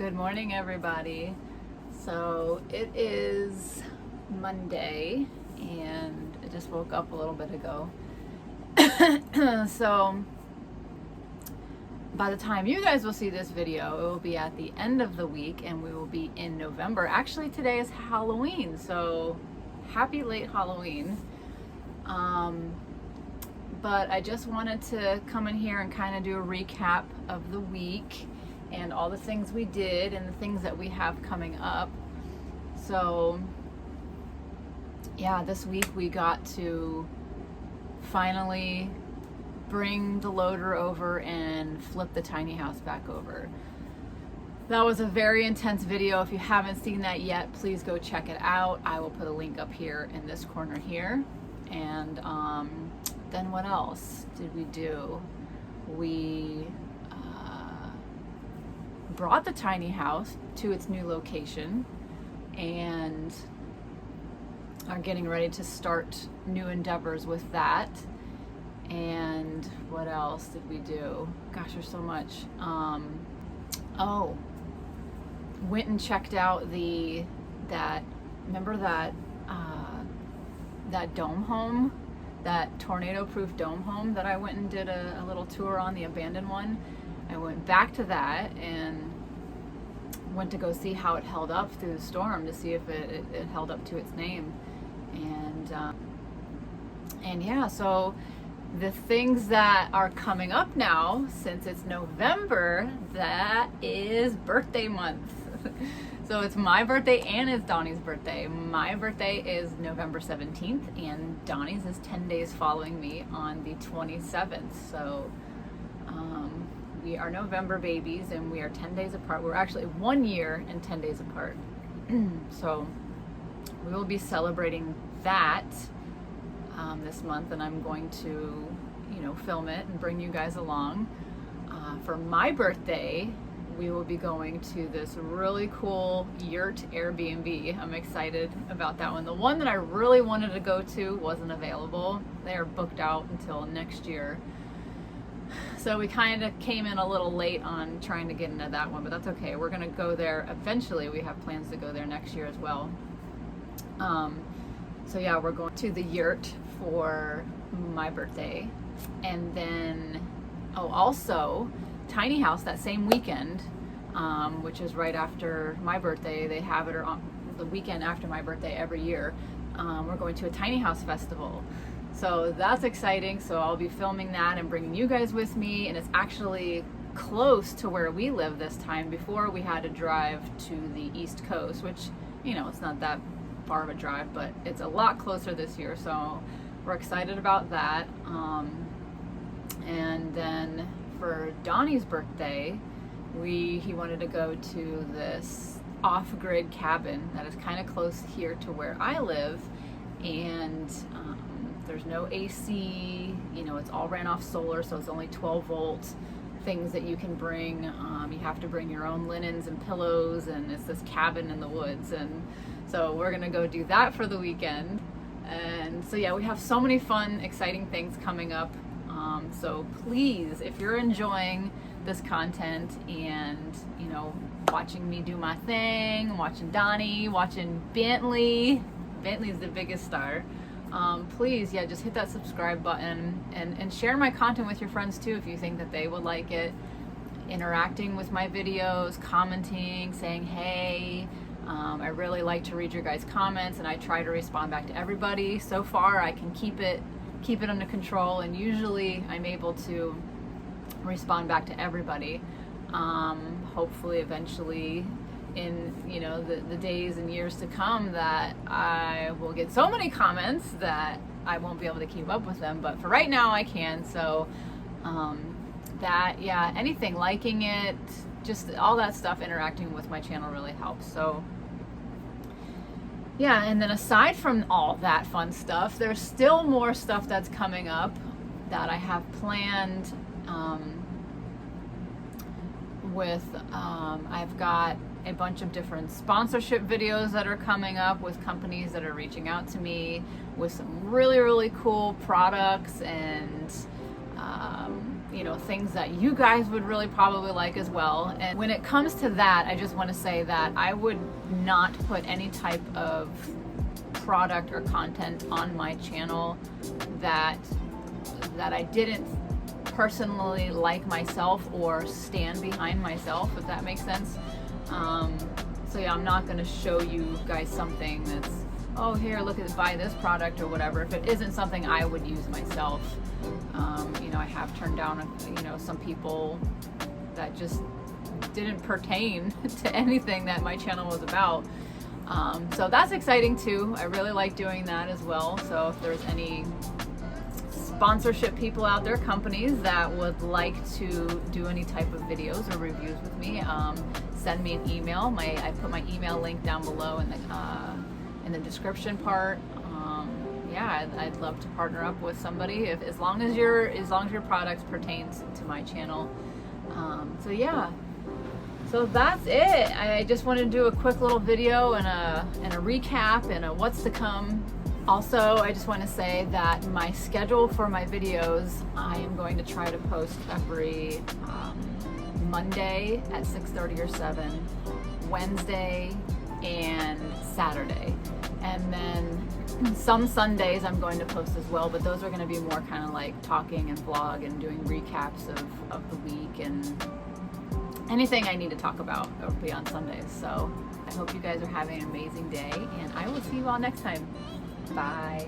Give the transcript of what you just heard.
Good morning, everybody. So it is Monday, and I just woke up a little bit ago. So by the time you guys will see this video, it will be at the end of the week, and we will be in November. Actually, today is Halloween, so happy late Halloween. But I just wanted to come in here and kind of do a recap of the week and all the things we did and the things that we have coming up. So yeah, this week we got to finally bring the loader over and flip the tiny house back over. That was a very intense video. If you haven't seen that yet, please go check it out. I will put a link up here in this corner here. And then what else did we do? We brought the tiny house to its new location and are getting ready to start new endeavors with that. And what else did we do? Gosh, there's so much. Went and checked out remember that dome home, that tornado-proof dome home that I went and did a little tour on, the abandoned one. I went back to that and went to go see how it held up through the storm, to see if it held up to its name. And yeah, so the things that are coming up now, since it's November, that is birthday month. So it's my birthday and it's Donny's birthday. My birthday is November 17th and Donny's is 10 days following me on the 27th. So we are November babies and we are 10 days apart. We're actually 1 year and 10 days apart. So we will be celebrating that this month, and I'm going to, film it and bring you guys along. For my birthday, we will be going to this really cool yurt Airbnb. I'm excited about that one. The one that I really wanted to go to wasn't available. They are booked out until next year. So we kind of came in a little late on trying to get into that one, but that's okay. We're going to go there eventually. We have plans to go there next year as well. So yeah, we're going to the yurt for my birthday. And then, also tiny house that same weekend, which is right after my birthday. They have it on the weekend after my birthday every year. We're going to a tiny house festival. So that's exciting. So I'll be filming that and bringing you guys with me. And it's actually close to where we live this time. Before, we had to drive to the East Coast, which, it's not that far of a drive, but it's a lot closer this year. So we're excited about that. And then for Donny's birthday, he wanted to go to this off-grid cabin that is kind of close here to where I live. And there's no AC, it's all ran off solar, so it's only 12 volt things that you can bring. You have to bring your own linens and pillows, and it's this cabin in the woods. And so we're gonna go do that for the weekend. And so yeah, we have so many fun, exciting things coming up. So please, if you're enjoying this content and, watching me do my thing, watching Donny, watching Bentley's the biggest star. Please, just hit that subscribe button and share my content with your friends too if you think that they would like it. Interacting with my videos, commenting, saying hey. I really like to read your guys' comments, and I try to respond back to everybody. So far, I can keep it under control, and usually I'm able to respond back to everybody. Hopefully, eventually, in the days and years to come, that I will get so many comments that I won't be able to keep up with them. But for right now, I can. So anything, liking it, just all that stuff, interacting with my channel really helps. So yeah, and then aside from all that fun stuff, there's still more stuff that's coming up that I have planned. I've got a bunch of different sponsorship videos that are coming up with companies that are reaching out to me with some really, really cool products and you know, things that you guys would really probably like as well. And when it comes to that, I just want to say that I would not put any type of product or content on my channel that I didn't personally like myself or stand behind myself, if that makes sense. So yeah, I'm not going to show you guys something that's, oh, here, look at, buy this product or whatever, if it isn't something I would use myself. You know, I have turned down, you know, some people that just didn't pertain to anything that my channel was about. So that's exciting too. I really like doing that as well. So if there's any sponsorship people out there, companies that would like to do any type of videos or reviews with me, send me an email. I put my email link down below in the description part. Yeah, I'd love to partner up with somebody as long as your products pertains to my channel. So yeah. So that's it. I just wanted to do a quick little video and a recap and a what's to come. Also, I just want to say that my schedule for my videos, I am going to try to post every Monday at 6:30 or 7, Wednesday and Saturday. And then some Sundays I'm going to post as well, but those are going to be more kind of like talking and vlog and doing recaps of the week and anything I need to talk about. It will be on Sundays. So I hope you guys are having an amazing day, and I will see you all next time. Bye.